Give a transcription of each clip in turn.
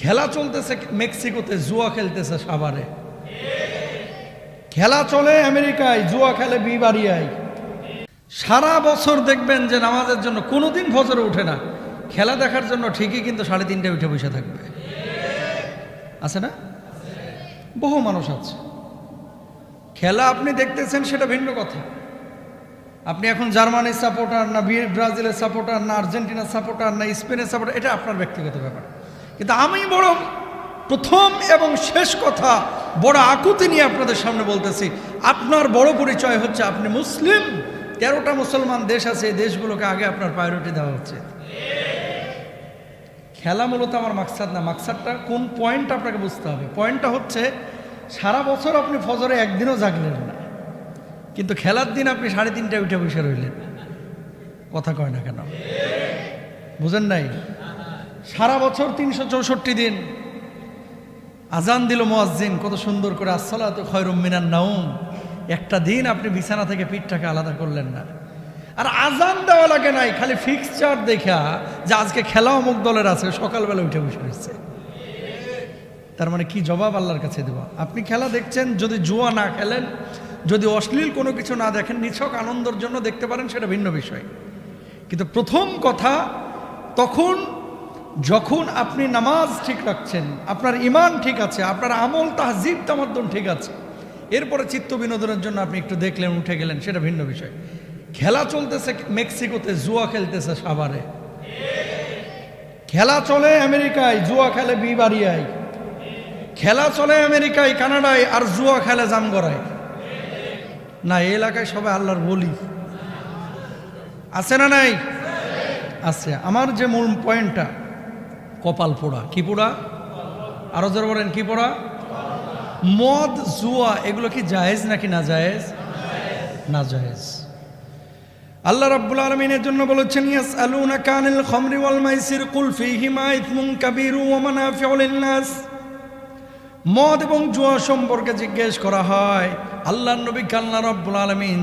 খেলা চলতেছে মেক্সিকোতে, জুয়া খেলতেছে সাভারে। খেলা চলে আমেরিকায়, জুয়া খেলে বিবাড়িয়ায়। সারা বছর দেখবেন যে নামাজের জন্য কোনোদিন ফজরে উঠে না, খেলা দেখার জন্য ঠিকই কিন্তু 3:30টায় উঠে বসে থাকবে। আছে না? বহু মানুষ আছে। খেলা আপনি দেখতেছেন সেটা ভিন্ন কথা। আপনি এখন জার্মানির সাপোর্টার না ব্রাজিলের সাপোর্টার না আর্জেন্টিনার সাপোর্টার না স্পেনের সাপোর্টার, এটা আপনার ব্যক্তিগত ব্যাপার। কিন্তু আমি বড় প্রথম এবং শেষ কথা বড় আকুতি নিয়ে আপনাদের সামনে বলতেছি, আপনার বড় পরিচয় হচ্ছে আপনি মুসলিম। 13টা মুসলমান দেশ আছে, এই দেশগুলোকে আগে আপনার প্রায়োরিটি দেওয়া হচ্ছে। খেলা মূলত আমার মাকসাদ না। মাকসাদটা কোন পয়েন্ট আপনাকে বুঝতে হবে। পয়েন্টটা হচ্ছে সারা বছর আপনি ফজরে একদিনও জাগলেন না, কিন্তু খেলার দিন আপনি 3:30টায় উঠে বসে রইলেন। কথা কয় না কেন? বুঝেন নাই? সারা বছর 364 দিন আজান দিল মুয়াজ্জিন কত সুন্দর করে, আসসালাতু খায়রুম মিনান নাওম। একটা দিন আপনি বিছানা থেকে পিঠটাকে আলাদা করলেন না। আর আজান দেওয়া লাগে নাই, খালি ফিক্সচার দেখা যে আজকে খেলা অমুক দলের আছে, সকালবেলা উঠে বসে রয়েছে। তার মানে কি জবাব আল্লাহর কাছে দেব? আপনি খেলা দেখছেন, যদি জুয়া না খেলেন, যদি অশ্লীল কোনো কিছু না দেখেন, নিছক আনন্দের জন্য দেখতে পারেন, সেটা ভিন্ন বিষয়। কিন্তু প্রথম কথা তখন যখন আপনি নামাজ ঠিক রাখছেন, আপনার ঈমান ঠিক আছে, আপনার আমল তাহজিব তামাদ্দুন ঠিক আছে, এরপরে চিত্ত বিনোদনের জন্য আপনি একটু দেখলেন, উঠে গেলেন, সেটা ভিন্ন বিষয়। খেলা চলতেছে মেক্সিকোতে, জুয়া খেলতেছে সাভারে। খেলা চলে আমেরিকায়, জুয়া খেলে বিবাড়িয়ায়। খেলা চলে আমেরিকায়, কানাডায়, আর জুয়া খেলে জামগড়ায়। না, এই এলাকায় সবাই আল্লাহর বলি আছে না নাই? আছে। আমার যে মূল পয়েন্টটা, কপাল পোড়া। কি পোড়া? আরো জোরে বলেন, কি পোড়া? মদ জুয়া এগুলো কি জায়েজ নাকি না জায়েজ? না জায়েজ। আল্লাহ রাব্বুল আলামিন এর জন্য বলেছেন, ইয়াসআলুনাকা আনিল খামরি ওয়াল মাইসির কুল ফীহিমা ইসমুন কাবীরু ওয়া মানাফিউ লিন-নাস। মদ এবং জুয়া সম্পর্কে জিজ্ঞেস করা হয়। আল্লাহর নবী আল্লাহ রাব্বুল আলামিন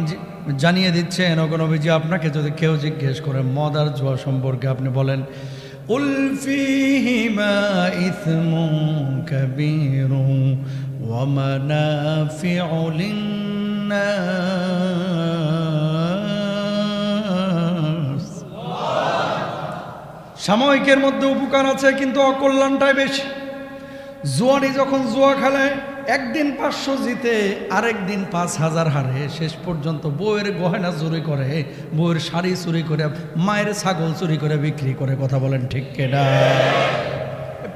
জানিয়ে দিচ্ছেন, ওগো নবীজি, আপনাকে যদি কেউ জিজ্ঞেস করে মদ আর জুয়া সম্পর্কে, আপনি বলেন কুল ফীহিমা ইসমুন কাবীরু ওয়া মানাফিউ লিন-নাস। সাময়িকের মধ্যে উপকার আছে, কিন্তু অকল্যাণটাই বেশি। জুয়ানি যখন জুয়া খেলে, একদিন 500 জিতে, আরেকদিন 5000 হারে, শেষ পর্যন্ত বউয়ের গয়না চুরি করে, বউয়ের শাড়ি চুরি করে, মায়ের ছাগল চুরি করে বিক্রি করে। কথা বলেন ঠিক কেডা?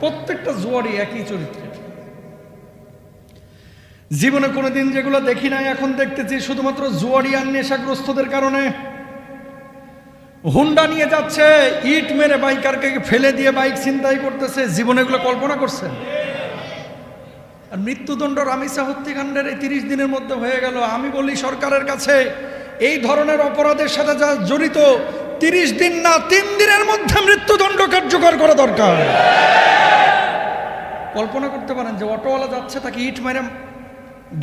প্রত্যেকটা জুয়ারি একই চরিত্রের। জীবনে কোনোদিন যেগুলো দেখি নাই, এখন দেখতেছি, শুধুমাত্র জুয়ারি আর নেশাগ্রস্তদের কারণে। হুন্ডা নিয়ে যাচ্ছে, ইট মেরে বাইকারকে ফেলে দিয়ে বাইক ছিনতাই করতেছে। জীবনে এগুলো কল্পনা করছেন? আর মৃত্যুদণ্ড রামিসা হত্যাকাণ্ডের এই 30 দিনের মধ্যে হয়ে গেল। আমি বলি সরকারের কাছে, এই ধরনের অপরাধের সাথে যা জড়িত, 30 দিন না 3 দিনের মধ্যে মৃত্যুদণ্ড কার্যকর করা দরকার। কল্পনা করতে পারেন যে অটোওয়ালা যাচ্ছে, তাকে ইট মেরে,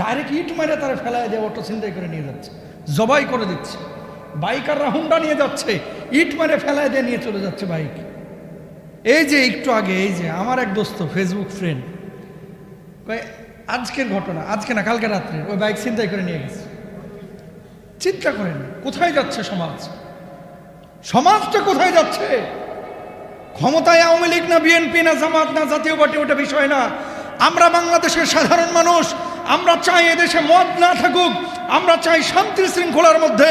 ডাইরেক্ট ইট মেরে তারা ফেলায় দিয়ে অটো ছিনতাই করে নিয়ে যাচ্ছে, জবাই করে দিচ্ছে। বাইকাররা হুন্ডা নিয়ে যাচ্ছে, ইট মেরে ফেলায় দিয়ে নিয়ে চলে যাচ্ছে বাইক। এই যে একটু আগে, এই যে আমার এক দোস্ত, ফেসবুক ফ্রেন্ড, আজকের ঘটনা, আজকে না কালকে রাত্রে, ওই বাইক ছিনতাই করে নিয়ে গেছে। চিন্তা করেন কোথায় যাচ্ছে সমাজ? সমাজটা কোথায় যাচ্ছে? ক্ষমতায় আওয়ামী লীগ না বিএনপি না জামাত না জাতীয় পার্টি, ওটা বিষয় না। আমরা বাংলাদেশের সাধারণ মানুষ, আমরা চাই এদেশে মদ না থাকুক, আমরা চাই শান্তি শৃঙ্খলার মধ্যে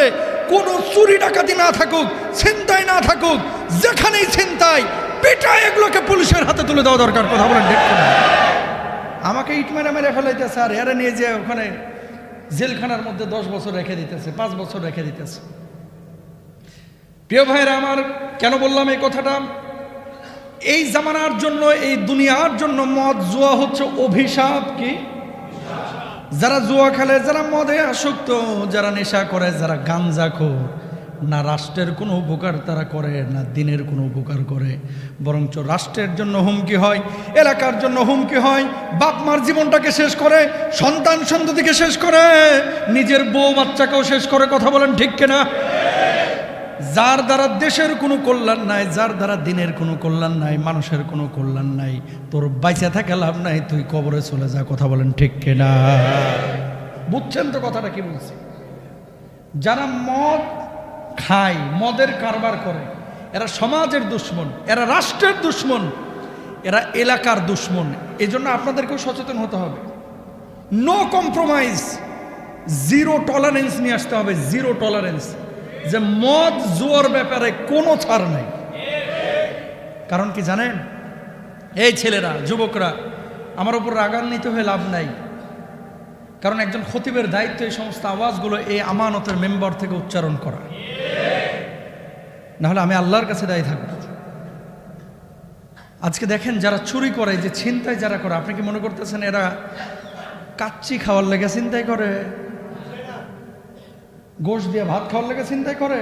কোনো চুরি ডাকাতি না থাকুক, ছিনতাই না থাকুক। যেখানেই ছিনতাই, পিটায় এগুলোকে পুলিশের হাতে তুলে দেওয়া দরকার। কথা বলেন দেখতে না? আমাকে ইট মেরে মেরে ফেলাইতেছে, আর এরা নিয়ে যে ওখানে জেলখানার মধ্যে 10 বছর রেখে দিতেছে, 5 বছর রেখে দিতেছে। প্রিয় ভাইরা আমার, কেন বললাম এই কথাটা? এই জামানার জন্য, এই দুনিয়ার জন্য মদ জুয়া হচ্ছে অভিশাপ। কি? যারা জুয়া খেলে, যারা মদে আসক্ত, যারা নেশা করে, যারা গাঞ্জাখোর, না রাষ্ট্রের কোনো উপকার তারা করে, না দিনের কোনো উপকার করে, বরঞ্চ রাষ্ট্রের জন্য হুমকি হয়, এলাকার জন্য হুমকি হয়, বাপ মার জীবনটাকে শেষ করে, সন্তান সন্ততিকে শেষ করে, নিজের বউ বাচ্চাকেও শেষ করে। কথা বলেন ঠিক কিনা? যার দ্বারা দেশের কোনো কল্যাণ নাই, যার দ্বারা দিনের কোনো কল্যাণ নাই, মানুষের কোনো কল্যাণ নাই, তোর বাইচা থাকা লাভ নাই, তুই কবরে চলে যা। কথা বলেন ঠিক কিনা? বুঝছেন তো কথাটা কি বলছি? যারা মদ খায়, মদের কারবার করে, এরা সমাজের দুশ্মন, এরা রাষ্ট্রের দুশ্মন, এরা এলাকার দুশ্মন। এই জন্য আপনাদেরকেও সচেতন হতে হবে। নো কম্প্রোমাইজ, জিরো টলারেন্স নিয়ে আসতে হবে, জিরো টলারেন্স। যে মদ জুয়ার ব্যাপারে কোনো ছাড় নাই। কারণ কি জানেন, এই ছেলেরা, যুবকরা, আমার উপর রাগান্বিত হয়ে লাভ নাই। কারণ একজন খতিবের দায়িত্ব এই সমস্ত আওয়াজগুলো এই আমানতের মেম্বার থেকে উচ্চারণ করা, নাহলে আমি আল্লাহর কাছে দায়ী থাকবো। আজকে দেখেন যারা চুরি করে, যে ছিনতাই যারা করে, আপনি কি মনে করতেছেন এরা কাচ্চি খাওয়ার লেগে ছিনতাই করে? গোশ দিয়ে ভাত খাওয়ার লেগে ছিনতাই করে?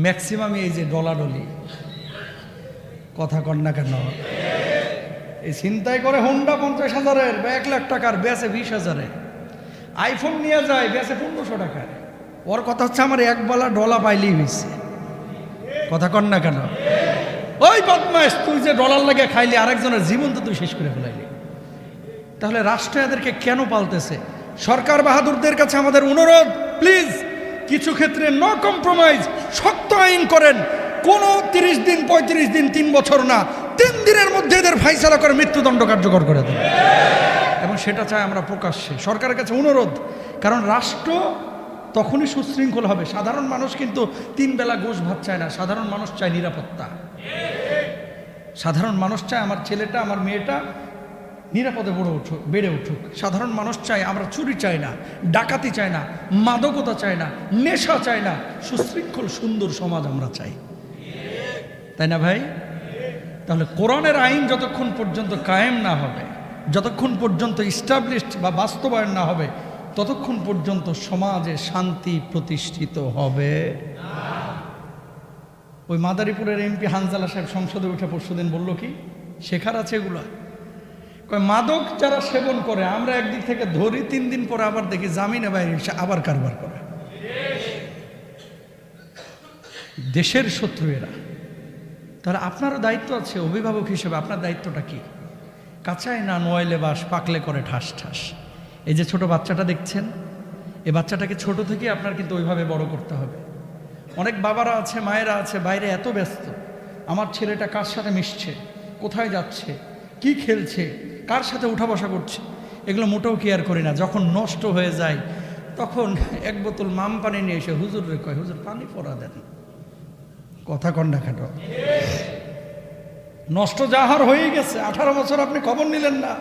ম্যাক্সিমাম এই যে ডলাডলি, কথা কন না কেন, এই ছিনতাই করে হোন্ডা 50,000-এর বা 1 লাখ টাকার, বেচে 20,000-এ। আইফোন নিয়ে যায়, বেচে 1500 টাকায়। ওর কথা হচ্ছে আমার একবেলা ডলা পাইলেই হয়েছে। কথা কন না কেন? ওই বদমাইশ, তুই যে ডলার লাগে খাইলি, আরেকজনের জীবন তো তুই শেষ করে ফেলাইলি। তাহলে রাষ্ট্র এদেরকে কেন পালতেছে? সরকার বাহাদুরদের কাছে আমাদের অনুরোধ, প্লিজ কিছু ক্ষেত্রে নো কম্প্রোমাইজ, শক্ত আইন করেন। কোনো 30 দিন, 35 দিন, 3 বছর না, 3 দিনের মধ্যে এদের ফাইসালা করে মৃত্যুদণ্ড কার্যকর করে দেন। এবং সেটা চাই আমরা প্রকাশ্যে, সরকারের কাছে অনুরোধ। কারণ রাষ্ট্র তখনই সুশৃঙ্খল হবে। সাধারণ মানুষ কিন্তু 3 বেলা গোশ ভাত চায় না। সাধারণ মানুষ চায় নিরাপত্তা। সাধারণ মানুষ চায় আমার ছেলেটা, আমার মেয়েটা নিরাপদে বেড়ে উঠুক। সাধারণ মানুষ চায়, আমরা চুরি চাই না, ডাকাতি চাই না, মাদকতা চাই না, নেশা চাই না, সুশৃঙ্খল সুন্দর সমাজ আমরা চাই, তাই না ভাই? তাহলে কোরআনের আইন যতক্ষণ পর্যন্ত কায়েম না হবে, যতক্ষণ পর্যন্ত ইস্টাবলিশড বা বাস্তবায়ন না হবে, ততক্ষণ পর্যন্ত সমাজে শান্তি প্রতিষ্ঠিত হবে না। ওই মাদারীপুরের এমপি হানজালা সাহেব সংসদে উঠে পরশুদিন বলল কি, শেখার আছে এগুলো। মাদক যারা সেবন করে, আমরা একদিক থেকে ধরি, 3 দিন পরে আবার দেখি জামিনে বাইরে এসে আবার কারবার করে। দেশের শত্রু এরা। তাহলে আপনারও দায়িত্ব আছে অভিভাবক হিসেবে। আপনার দায়িত্বটা কি? কাঁচায় না নোয়াইলে বাস, পাকলে করে ঠাস ঠাস। এই যে ছোট বাচ্চাটা দেখছেন, এই বাচ্চাটাকে ছোট থেকে আপনার কিন্তু ওইভাবে বড় করতে হবে। অনেক বাবারা আছে, মায়েরা আছে, বাইরে এত ব্যস্ত, আমার ছেলেটা কার সাথে মিশছে, কোথায় যাচ্ছে, কি খেলছে, কার সাথে উঠা বসা করছে, এগুলো মোটেও কেয়ার করি না। যখন নষ্ট হয়ে যায় তখন 1 বোতল মাম পানি নিয়ে এসে হুজুরে কয়, হুজুর পানি পরা দেন। কথা কন্ডা খাটো। নষ্ট যাহার হয়ে গেছে, 18 বছর আপনি খবর নিলেন না।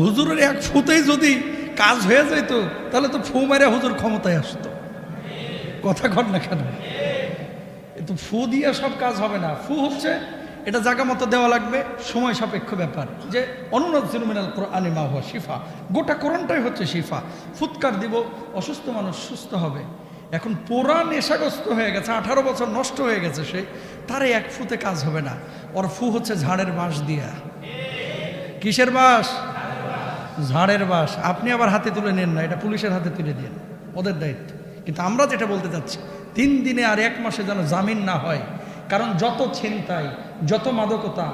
হুজুরের 1 ফুতেই যদি কাজ হয়ে যেত, তাহলে তো ফু মেরে হুজুর ক্ষমতায় আসতো। কথা কন্ডা খাটো। তো ফু দিয়ে সব কাজ হবে না। ফু হচ্ছে এটা জায়গা মতো দেওয়া লাগবে, সময় সাপেক্ষ ব্যাপার। যে অনুনাজ্জিলু মিনাল কুরআনি মা হুয়া শিফা, গোটা কোরআনটাই হচ্ছে শিফা। ফুৎকার দিব, অসুস্থ মানুষ সুস্থ হবে। এখন পুরা নেশাগ্রস্ত হয়ে গেছে, 18 বছর নষ্ট হয়ে গেছে সে, তারে 1 ফুতে কাজ হবে না। ওর ফু হচ্ছে ঝাড়ের বাঁশ দিয়া। কিসের বাঁশ? ঝাড়ের বাঁশ। আপনি আবার হাতে তুলে নেন না, এটা পুলিশের হাতে তুলে দিন, ওদের দায়িত্ব। কিন্তু আমরা যেটা বলতে চাচ্ছি, 3 দিনে আর 1 মাসে যেন জামিন না হয়। কারণ যত ছিনতাই, যত মাদকতা,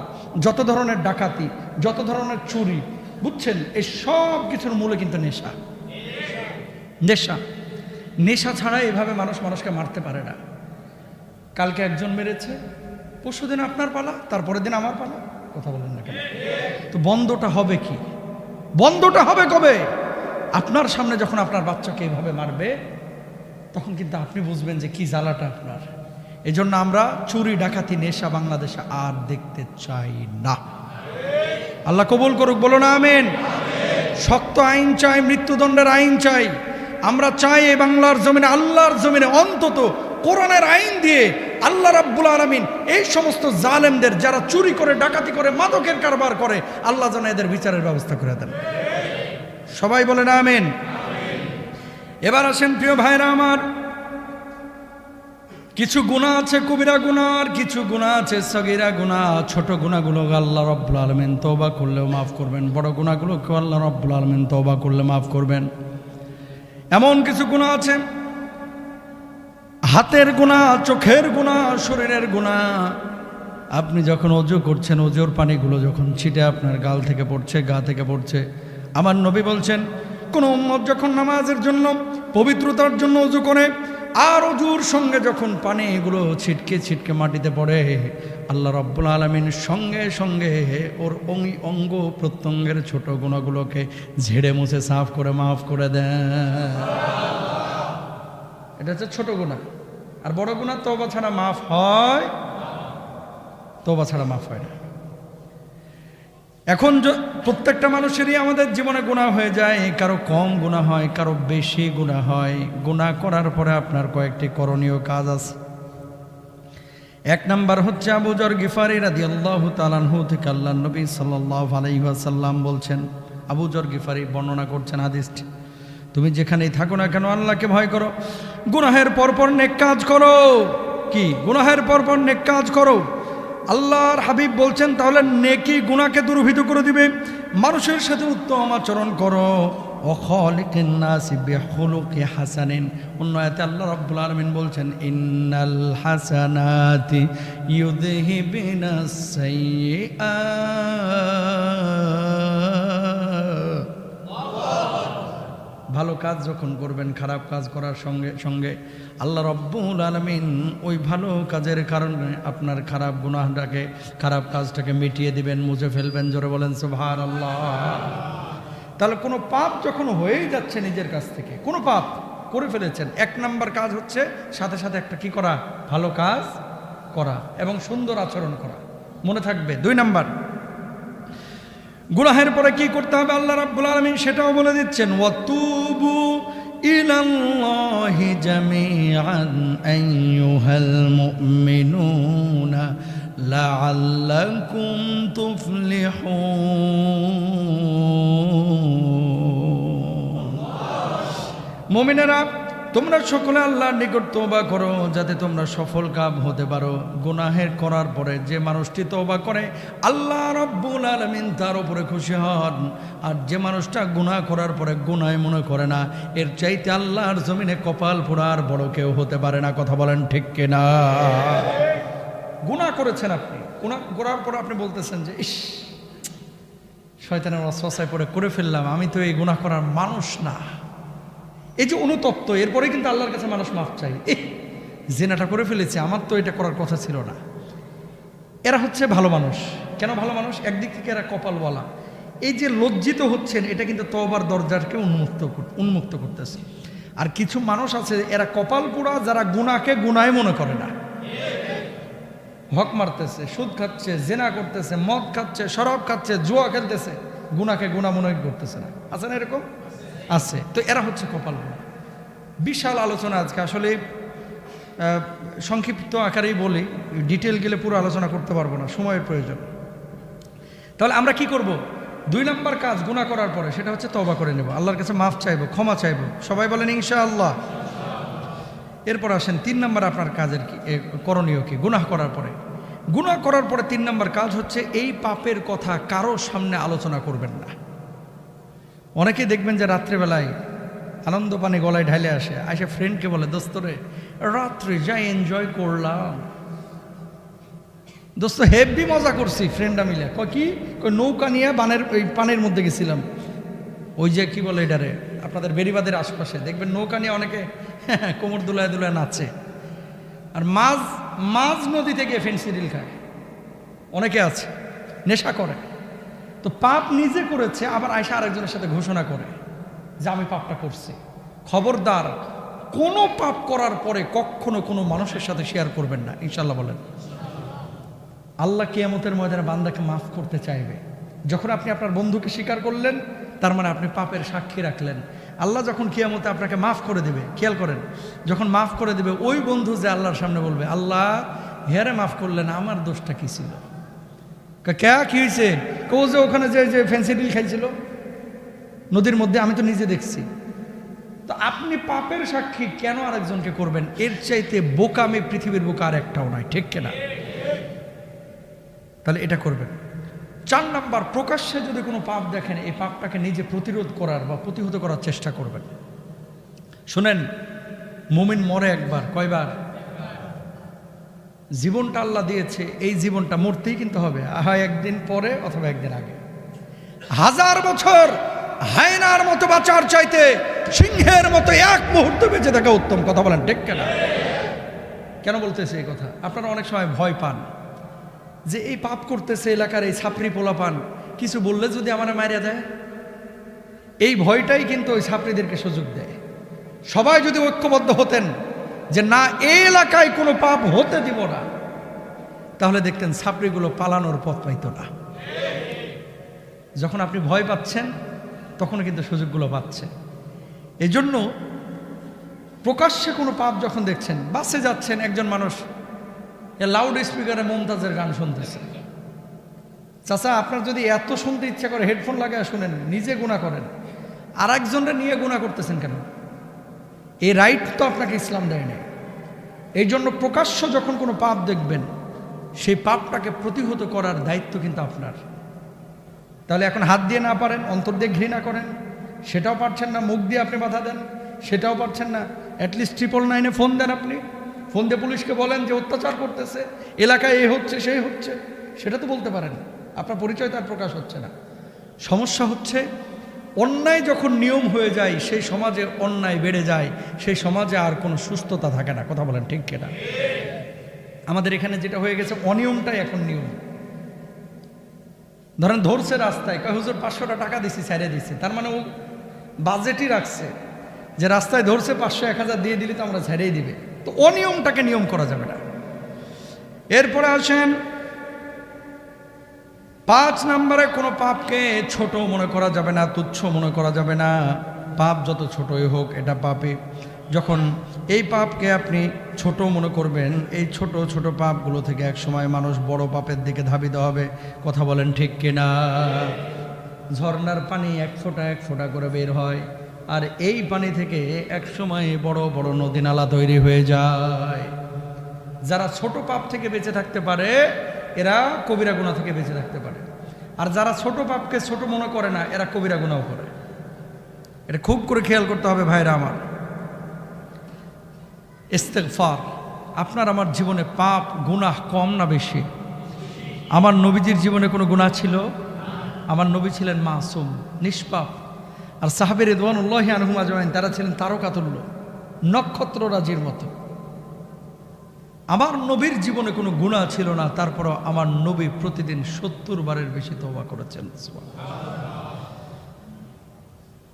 যত ধরনের ডাকাতি, যত ধরনের চুরি, বুঝছেন, এই সব কিছুর মূলে কিন্তু নেশা। নেশা নেশা ছাড়া এভাবে মানুষ মানুষকে মারতে পারে না। কালকে একজন মেরেছে, পরশুদিন আপনার পালা, তারপরের দিন আমার পালা। কথা বলেন না কেন? তো বন্ধটা হবে কি? বন্ধটা হবে কবে? আপনার সামনে যখন আপনার বাচ্চাকে এভাবে মারবে, তখন কিন্তু আপনি বুঝবেন যে কি জ্বালাটা আপনার। এই জন্য আমরা চুরি, ডাকাতি, নেশা বাংলাদেশে আর দেখতে চাই না। আল্লাহ কবুল করুক, বলো না আমিন। শক্ত আইন চাই, মৃত্যুদণ্ডের আইন চাই। আমরা চাই এই বাংলার জমিনে, আল্লাহর জমিনে অন্তত কোরআনের আইন দিয়ে আল্লাহ রাব্বুল আলামিন এই সমস্ত জালেমদের, যারা চুরি করে, ডাকাতি করে, মাদকের কারবার করে, আল্লাহ যেন এদের বিচারের ব্যবস্থা করে দেন। সবাই বলে না আমিন। এবার আসেন প্রিয় ভাইরা আমার, কিছু গুনাহ আছে কবিরা গুনাহ, আর কিছু গুনাহ আছে সগীরা গুনাহ। ছোট গুনাহগুলো আল্লাহ রাব্বুল আলামিন তওবা করলেও মাফ করবেন, বড় গুনাহগুলোকে আল্লাহ রাব্বুল আলামিন তওবা করলে মাফ করবেন। এমন কিছু গুনাহ আছে হাতের গুনাহ, চোখের গুনাহ, শরীরের গুনাহ। আপনি যখন ওযু করছেন, ওযুর পানিগুলো যখন ছিটে আপনার গাল থেকে পড়ছে, গা থেকে পড়ছে, আমার নবী বলছেন কোন উম্মত যখন নামাজের জন্য পবিত্রতার জন্য ওযু করে আর ওযুর সঙ্গে যখন পানি এগুলো ছিটকে ছিটকে মাটিতে পড়ে, আল্লাহ রাব্বুল আলামিন সঙ্গে সঙ্গে ওর অঙ্গ প্রত্যঙ্গের ছোট গুনাহগুলোকে ঝেড়ে মুছে সাফ করে মাফ করে দেন। এটা হচ্ছে ছোট গুনাহ। আর বড় গুনাহ তওবা ছাড়া মাফ হয়, তওবা ছাড়া মাফ হয় না। এখন প্রত্যেকটা মানুষেরই আমাদের জীবনে গুনাহ হয়ে যায়, কারো কম গুনাহ হয়, কারো বেশি গুনাহ হয়। গুনাহ করার পরে আপনার কয়েকটি করণীয় কাজ আছে। এক নাম্বার হচ্ছে আবু যর গিফারি রাদিয়াল্লাহু তাআলা আনহু থেকে আল্লাহর নবী সাল্লাল্লাহু আলাইহি ওয়াসাল্লাম বলছেন, আবু যর গিফারি বর্ণনা করছেন হাদিসটি, তুমি যেখানেই থাকো না কেন আল্লাহকে ভয় করো, গুনাহের পরপর নেক কাজ করো। কি? গুনাহের পরপর নেক কাজ করো। আল্লাহর হাবিব বলছেন তাহলে নেকি গুনাহকে দূরীভূত করে দিবে। মানুষের সাথে উত্তম আচরণ করো। ওয়াখালিকিন নাসি বিখুলুকি হাসানিন। অন্য আয়াতে আল্লাহ রাব্বুল আলামিন বলছেন ইন্নাল হাসানাতি ইউযহিবিনাস সাইয়্যাত। ভালো কাজ যখন করবেন, খারাপ কাজ করার সঙ্গে সঙ্গে আল্লাহ রাব্বুল আলামিন ওই ভালো কাজের কারণে আপনার খারাপ গুনাহটাকে, খারাপ কাজটাকে মিটিয়ে দিবেন, মুছে ফেলবেন। জোরে বলেন সুবহানাল্লাহ। তাহলে কোনো পাপ যখন হয়েই যাচ্ছে নিজের কাছ থেকে, কোনো পাপ করে ফেলেছেন, এক নাম্বার কাজ হচ্ছে সাথে সাথে একটা কি করা? ভালো কাজ করা এবং সুন্দর আচরণ করা। মনে থাকবে। দুই নাম্বার, গুনাহের পরে কি করতে হবে আল্লাহ রাব্বুল আলামিন সেটাও বলে দিচ্ছেন, ওয়াতুবু ইলাল্লাহি জামিআন আইয়ুহাল মুমিনুনা লাআল্লাকুম তুফলিহুন। মুমিনেরা তোমরা সকলে আল্লাহর নিকট তওবা করো যাতে তোমরা সফল কাম হতে পারো। গুনাহের করার পরে যে মানুষটি তওবা করে আল্লাহ রাব্বুল আলামিন তার উপরে খুশি হন। আর যে মানুষটা গুনাহ করার পরে গুনাহ মনে করে না, এর চাইতে আল্লাহর জমিনে কপাল পোড়ার বড় কেউ হতে পারে না। কথা বলেন ঠিক কিনা? গুনাহ করেছেন আপনি, গুনাহ করার পরে আপনি বলতেছেন যে ইস, শয়তানের ওয়াসওয়াসায় পড়ে করে ফেললাম, আমি তো এই গুনাহ করার মানুষ না। এই যে অনুতপ্ত, এরপরে কিন্তু আল্লাহর কাছে মানুষ মাফ চাই, জিনাটা করে ফেলেছে, আমার তো এটা করার কথা ছিল না। এরা হচ্ছে ভালো মানুষ। কেন ভালো মানুষ? একদিক থেকে এরা কপালওয়ালা। এই যে লজ্জিত হচ্ছেন, এটা কিন্তু তওবার দরজাকে উন্মুক্ত করতেছে। আর কিছু মানুষ আছে এরা কপাল পোড়া, যারা গুনাহকে গুনাহ মনে করে না। হক মারতেছে, সুদ খাচ্ছে, জিনা করতেছে, মদ খাচ্ছে, শরাব খাচ্ছে, জুয়া খেলতেছে, গুনাহকে গুনাহ মনে করতেছে না। আছে না এরকম? আছে। তো এরা হচ্ছে কপাল পোড়া। বিশাল আলোচনা আজকে, আসলে সংক্ষিপ্ত আকারেই বলি, ডিটেল গেলে পুরো আলোচনা করতে পারবো না, সময়ের প্রয়োজন। তাহলে আমরা কি করব? দুই নাম্বার কাজ গুনাহ করার পরে সেটা হচ্ছে তওবা করে নেব, আল্লাহর কাছে মাফ চাইবো, ক্ষমা চাইবো। সবাই বলেন ইনশাআল্লাহ। এরপর আসেন তিন নাম্বার আপনার কাজের কি করণীয় কি? গুনাহ করার পরে, গুনাহ করার পরে তিন নাম্বার কাজ হচ্ছে এই পাপের কথা কারো সামনে আলোচনা করবেন না। অনেকেই দেখবেন যে রাত্রেবেলায় আনন্দ পানি গলায় ঢালে আসে ফ্রেন্ডকে বলে, দোস্তরে রাত্রে যাই এনজয় করলাম, দোস্ত হেভি মজা করছি ফ্রেন্ডরা মিলে। কি? নৌকা নিয়ে ওই পানির মধ্যে গেছিলাম। ওই যে কি বলে এটারে, আপনাদের বেরিবাদের আশপাশে দেখবেন নৌকা নিয়ে অনেকে কোমর দুলায় দুলায় নাচে। আর মাঝ নদীতে গিয়ে ফেন্সিডিল খায়, অনেকে আছে নেশা করে। তো পাপ নিজে করেছে, আবার আয়সা আরেকজনের সাথে ঘোষণা করে যে আমি পাপটা করছি। খবরদার, কোনো পাপ করার পরে কখনো কোনো মানুষের সাথে শেয়ার করবেন না। ইনশাল্লাহ বলেন। আল্লাহ কিয়ামতের ময়দানে বান্দাকে মাফ করতে চাইবে। যখন আপনি আপনার বন্ধুকে স্বীকার করলেন, তার মানে আপনি পাপের সাক্ষী রাখলেন। আল্লাহ যখন কিয়ামতে আপনাকে মাফ করে দেবে, খেয়াল করেন, যখন মাফ করে দেবে ওই বন্ধু যে আল্লাহর সামনে বলবে, আল্লাহ হেরে মাফ করলেন, আমার দোষটা কি ছিল? কি হয়েছে? কেউ যে ওখানে যে ফেন্সিডিল খাইছিল নদীর মধ্যে, আমি তো নিজে দেখছি। তো আপনি পাপের সাক্ষী কেন আরেকজনকে করবেন? এর চাইতে বোকামি পৃথিবীর বোকা আর একটাও নয়, ঠিক কিনা? তাহলে এটা করবেন। 4 নাম্বার, প্রকাশ্যে যদি কোনো পাপ দেখেন, এই পাপটাকে নিজে প্রতিরোধ করার বা প্রতিহত করার চেষ্টা করবেন। শুনেন, মুমিন মরে একবার, কয়বার? জীবনটা আল্লাহ দিয়েছে, এই জীবনটা মরতেই কিন্তু হবে, হয় একদিন পরে অথবা একদিন আগে। 1000 বছর হায়নার মতো বাঁচার চাইতে সিংহের মতো এক মুহূর্ত বেঁচে থাকা উত্তম। কথা বলেন ঠিক কেনা? কেন বলতেছে এই কথা? আপনারা অনেক সময় ভয় পান যে এই পাপ করতেছে এলাকার এই ছাপরি পোলা পান, কিছু বললে যদি আমার মারিয়া দেয়। এই ভয়টাই কিন্তু ওই ছাপরিদেরকে সুযোগ দেয়। সবাই যদি ঐক্যবদ্ধ হতেন যে না, এই এলাকায় কোনো পাপ হতে দিব না, তাহলে দেখতেন ছাপরিগুলো পালানোর পথ পাইত না। যখন আপনি ভয় পাচ্ছেন তখন কিন্তু সুযোগগুলো পাচ্ছেন। এই জন্য প্রকাশ্যে কোনো পাপ যখন দেখছেন, বাসে যাচ্ছেন, একজন মানুষ লাউড স্পিকারে মুমতাজের গান শুনতেছে, চাচা আপনার যদি এত শুনতে ইচ্ছা করে হেডফোন লাগায় শুনেন, নিজে গুনাহ করেন, আর একজনরা নিয়ে গুনাহ করতেছেন কেন? এই রাইট তো আপনাকে ইসলাম দেয় না। এই জন্য প্রকাশ্য যখন কোনো পাপ দেখবেন, সেই পাপটাকে প্রতিহত করার দায়িত্ব কিন্তু আপনার। তাহলে এখন হাত দিয়ে না পারেন, অন্তর দিয়ে ঘৃণা করেন, সেটাও পারছেন না, মুখ দিয়ে আপনি বাধা দেন, সেটাও পারছেন না, অ্যাটলিস্ট 999 ফোন দেন, আপনি ফোন দিয়ে পুলিশকে বলেন যে অত্যাচার করতেছে এলাকায়, এই হচ্ছে সেই হচ্ছে, সেটা তো বলতে পারেন। আপনার পরিচয় তার প্রকাশ হচ্ছে না। সমস্যা হচ্ছে অন্যায় যখন নিয়ম হয়ে যায়, সেই সমাজে অন্যায় বেড়ে যায়, সেই সমাজে আর কোনো সুস্থতা থাকে না। কথা বলেন ঠিক কিনা? আমাদের এখানে যেটা হয়ে গেছে, অনিয়মটাই এখন নিয়ম। ধরেন ধরছে রাস্তায়, কয় হুজুর 500টা টাকা দিছি, ছেড়ে দিছি, তার মানে ও বাজেটই রাখছে যে রাস্তায় ধরছে 500 1000 দিয়ে দিলে তো আমরা ছেড়েই দিবে। তো অনিয়মটাকে নিয়ম করা যাবে না। এরপরে আসেন 5 নম্বরে, কোনো পাপকে ছোট মনে করা যাবে না, তুচ্ছ মনে করা যাবে না। পাপ যত ছোটই হোক, এটা পাপে। যখন এই পাপকে আপনি ছোট মনে করবেন, এই ছোট ছোট পাপগুলো থেকে একসময় মানুষ বড় পাপের দিকে ধাবিত হবে। কথা বলেন ঠিক কিনা? ঝর্ণার পানি এক ফোঁটা করে বের হয়, আর এই পানি থেকে একসময় বড় বড় নদী নালা তৈরি হয়ে যায়। যারা ছোট পাপ থেকে বেঁচে থাকতে পারে, এরা কবিরা গুনাহ থেকে বেঁচে থাকতে পারে। আর যারা ছোট পাপকে ছোট মনে করে না, এরা কবিরা গুনাহ করে। এটা খুব করে খেয়াল করতে হবে ভাইরা আমার। ইস্তেগফার। আপনার আমার জীবনে পাপ গুনাহ কম না বেশি? আমার নবীজির জীবনে কোনো গুনাহ ছিল? আমার নবী ছিলেন মাসুম, নিষ্পাপ। আর সাহাবে রিদওয়ানুল্লাহি আনহুম আজমাইন, তারা ছিলেন তারকাতুল্য, নক্ষত্র রাজির মতো। আমার নবীর জীবনে কোনো গুনাহ ছিল না, তারপরও আমার নবী প্রতিদিন 70 বারের বেশি তওবা করেছেন।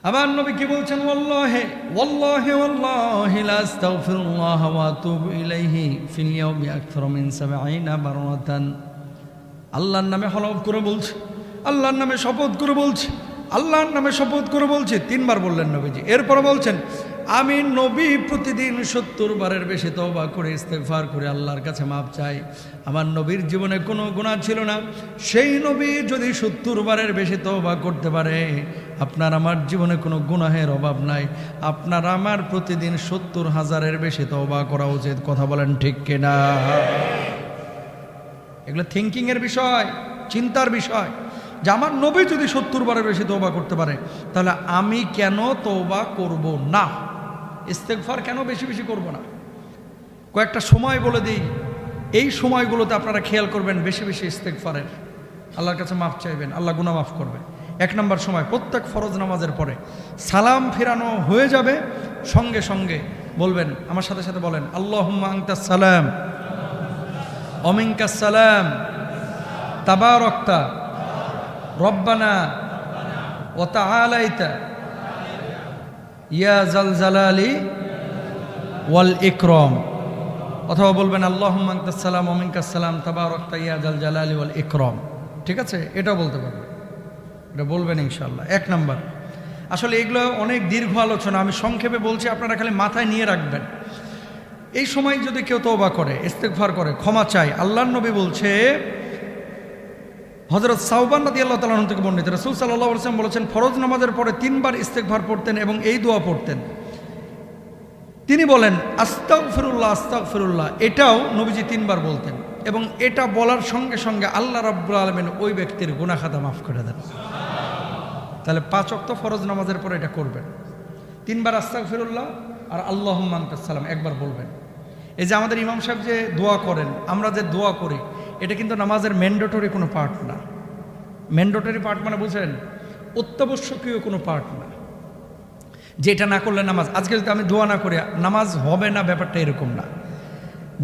আমার নবী কি বলছেন? ওয়াল্লাহি ওয়াল্লাহি ওয়াল্লাহি লা আস্তাগফিরুল্লাহ ওয়া আতুবু ইলাইহি ফিল ইয়াউমি আকসারা মিন 70 মাররাতান। আল্লাহর নামে হলফ করে বলছি, আল্লাহর নামে শপথ করে বলছি, আল্লাহর নামে শপথ করে বলছি, 3 বার বললেন নবীজি। এরপর বলছেন আমি নবী প্রতিদিন 70 বারের বেশি তওবা করে ইস্তেগফার করে আল্লাহর কাছে মাপ চাই। আমার নবীর জীবনে কোনো গুনাহ ছিল না। সেই নবী যদি 70 বারের বেশি তওবা করতে পারে, আপনার আমার জীবনে কোনো গুনাহের অভাব নাই। আপনার আমার প্রতিদিন 70,000-এর বেশি তওবা করা উচিত। কথা বলেন ঠিক কিনা? এগুলো থিঙ্কিংয়ের বিষয়, চিন্তার বিষয়। যে আমার নবী যদি 70 বারের বেশি তওবা করতে পারে, তাহলে আমি কেন তওবা করব না? ইস্তেগফার কেন বেশি বেশি করব না? কয়েকটা সময় বলে দিই, এই সময়গুলোতে আপনারা খেয়াল করবেন, বেশি বেশি ইস্তেগফারের, আল্লাহর কাছে মাফ চাইবেন, আল্লাহ গুনাহ মাফ করবে। 1 নম্বর সময়, প্রত্যেক ফরজ নামাজের পরে সালাম ফেরানো হয়ে যাবে, সঙ্গে সঙ্গে বলবেন, আমার সাথে সাথে বলেন, আল্লাহুম্মা আনতাস সালাম ওয়া মিনকাস সালাম তাবারাকতা রব্বানা ওয়া তাআলাইতা ইয়া জাল জালালি ওয়াল ইকরাম। অথবা বলবেন আল্লাহুম্মা আনতাস সালাম ওয়া মিনকাস সালাম তাবারাকতা ইয়া জাল জালালি ওয়াল ইকরাম। ঠিক আছে? এটাও বলতে পারবেন, এটা বলবেন ইনশাআল্লাহ। 1 নম্বর। আসলে এগুলো অনেক দীর্ঘ আলোচনা, আমি সংক্ষেপে বলছি, আপনারা খালি মাথায় নিয়ে রাখবেন। এই সময় যদি কেউ তওবা করে, ইস্তেগফার করে, ক্ষমা চায়, আল্লাহর নবী বলছে, হযরত সাওবান রাদিয়াল্লাহু তাআলা আনহু থেকে বর্ণিত, রাসূল সাল্লাল্লাহু আলাইহি ওয়াসাল্লাম বলেছেন, ফরজ নামাজের পরে 3 বার ইস্তেগফার পড়তেন এবং এই দোয়া পড়তেন। তিনি বলেন আস্তাগফিরুল্লাহ আস্তাগফিরুল্লাহ, এটাও নবীজি 3 বার বলতেন, এবং এটা বলার সঙ্গে সঙ্গে আল্লাহ রাব্বুল আলামিন ওই ব্যক্তির গুনাহ খাতা মাফ করে দেন। তাহলে 5 ওয়াক্ত ফরজ নামাজের পরে এটা করবেন। 3 বার আস্তাগফিরুল্লাহ, আর আল্লাহুম্মা আনতাস সালাম একবার বলবেন। এই যে আমাদের ইমাম সাহেব যে দোয়া করেন, আমরা যে দোয়া করি, এটা কিন্তু নামাজের ম্যান্ডেটরি কোনো পার্ট না। ম্যান্ডেটরি পার্ট মানে বুঝেন, অত্যাবশ্যকীয় কোনো পার্ট না, যে এটা না করলে নামাজ, আজকে যদি আমি দোয়া না করি নামাজ হবে না, ব্যাপারটা এরকম না।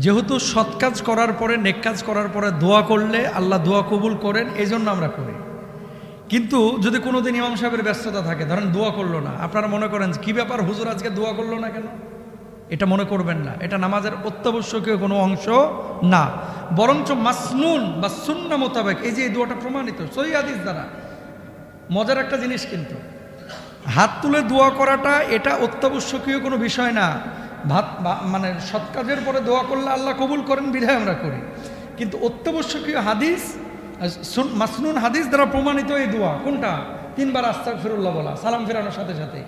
যেহেতু সৎ কাজ করার পরে, নেক কাজ করার পরে দোয়া করলে আল্লাহ দোয়া কবুল করেন, এই জন্য আমরা করি। কিন্তু যদি কোনোদিন ইমাম সাহেবের ব্যস্ততা থাকে, ধরেন দোয়া করলো না, আপনারা মনে করেন কি ব্যাপার হুজুর আজকে দোয়া করলো না কেন, এটা মনে করবেন না। এটা নামাজের অত্যাবশ্যকীয় কোনো অংশ না, বরঞ্চ মাসনুন বা সুন্নাহ মোতাবেক এই যে এই দোয়াটা প্রমাণিত সহিহ হাদিস দ্বারা। মজার একটা জিনিস, কিন্তু হাত তুলে দোয়া করাটা এটা অত্যাবশ্যকীয় কোনো বিষয় না। মানে সৎ কাজের পরে দোয়া করলে আল্লাহ কবুল করেন বিধায় আমরা করি। কিন্তু অত্যাবশ্যকীয় হাদিস, মাসনুন হাদিস দ্বারা প্রমাণিত এই দোয়া কোনটা? 3 বার আস্তাগফিরুল্লাহ বলা, সালাম ফেরানোর সাথে সাথে,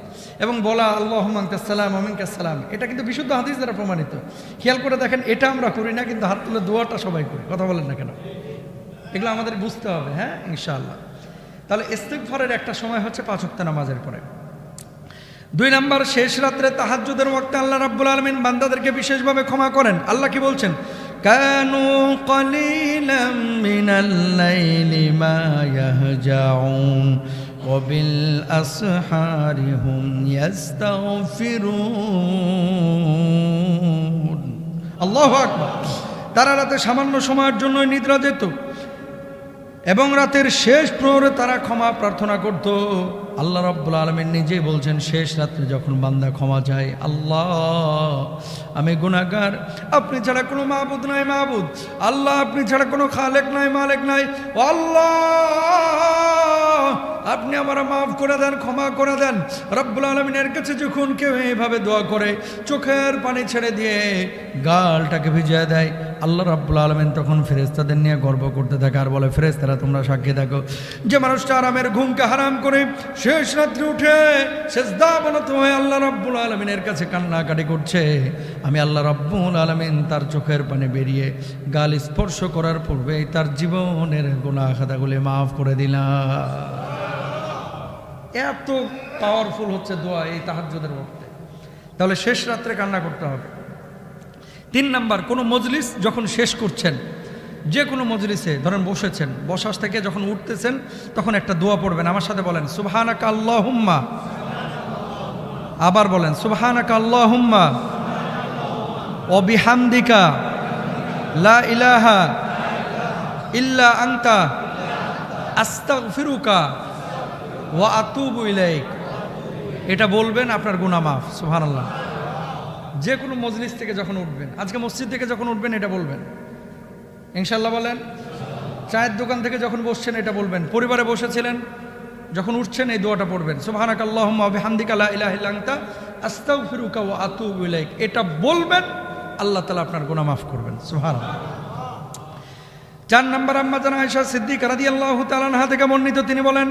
এবং বলা আল্লাহুম্মা আনতাস সালাম ওয়া মিনকাস সালাম। এটা কিন্তু বিশুদ্ধ হাদিস দ্বারা প্রমাণিত। খেয়াল করে দেখেন, এটা আমরা করি না, কিন্তু হাত তুলে দোয়াটা সবাই করি। কথা বলেন না কেন? এগুলো আমাদের বুঝতে হবে, হ্যাঁ ইনশাআল্লাহ। তাহলে ইস্তিগফারের একটা সময় হচ্ছে 5 ওয়াক্ত নামাজের পরে। 2 নাম্বার, শেষ রাত্রে তাহাজ্জুদের ওয়াক্তে আল্লাহ রাব্বুল আলামিন বান্দাদেরকে বিশেষভাবে ক্ষমা করেন। আল্লাহ কি বলছেন? কানু কলিলাম মিনাল লাইলি মা ইয়াহজাউন ওয়া বিল আসহারি হুম ইস্তাগফিরুন। আল্লাহু আকবার। তারা রাতে সামান্য সময়ের জন্য নিদ্রা যেত এবং রাতের শেষ প্রহরে তারা ক্ষমা প্রার্থনা করত। আল্লাহ রাব্বুল আলামিন নিজেই বলছেন, শেষ রাত্রে যখন বান্দা ক্ষমা চায়, আল্লাহ আমি গুনাহগার, আপনি ছাড়া কোনো মাবুদ নাই মাবুদ, আল্লাহ আপনি ছাড়া কোনো খালেক নাই মালিক নাই, ও আল্লাহ আপনি আমার মাফ করে দেন, ক্ষমা করে দেন। রব্বুল আলামিনের কাছে যখন কেউ এইভাবে দোয়া করে, চোখের পানি ছেড়ে দিয়ে গালটাকে ভিজিয়ে দেয়, আল্লাহ রাব্বুল আলামিন তখন ফেরেশতাদের নিয়ে গর্ব করতে থাকে আর বলে, ফেরেশতারা তোমরা সাক্ষী থাকো, যে মানুষটা আরামের ঘুমকে হারাম করে শেষ রাত্রে উঠে সেজদা অবনত হয়ে আল্লাহ রাব্বুল আলামিনের কাছে কান্নাকাটি করছে, আমি আল্লাহ রাব্বুল আলামিন তার চোখের পানি বেরিয়ে গাল স্পর্শ করার পূর্বেই তার জীবনের গুনাহ খাতাগুলি মাফ করে দিলাম। এত পাওয়ারফুল হচ্ছে দোয়া এই তাহাজ্জুদের ওয়াক্তে। তাহলে শেষ রাত্রে কান্না করতে হবে। 3 নাম্বার, কোনো মজলিস যখন শেষ করছেন, যে কোনো মজলিসে ধরেন বসেছেন, বসাস থেকে যখন উঠতেছেন তখন একটা দোয়া পড়বেন। আমার সাথে বলেন, সুবহানাকা আল্লাহুম্মা, আবার বলেন সুবহানাকা আল্লাহুম্মা ওয়া বিহামদিকা লা ইলাহা ইল্লা আনতা আস্তাগফিরুকা ওয়া আতুবু ইলাইক। এটা বলবেন, আপনার গুনাহ মাফ। সুবহানাল্লাহ। যে কোনো মজলিস থেকে যখন উঠবেন, আজকে মসজিদ থেকে যখন উঠবেন এটা বলবেন ইনশাআল্লাহ। বলেন, চায়ের দোকান থেকে যখন বসছেন এটা বলবেন, পরিবারে বসেছিলেন যখন উঠছেন এই দোয়াটা পড়বেন, সুবহানাকা আল্লাহুম্মা ওয়া বিহামদিকা লা ইলাহা ইল্লা আনতা আস্তাগফিরুকা ওয়া আতুবু ইলাইক। এটা বলবেন, আল্লাহ তাআলা আপনার গুনাহ মাফ করবেন। সুবহানাল্লাহ। 4 নাম্বার, আম্মা জান আয়েশা সিদ্দিকা রাদিয়াল্লাহু তাআলা আনহা থেকে বর্ণিত, তিনি বলেন,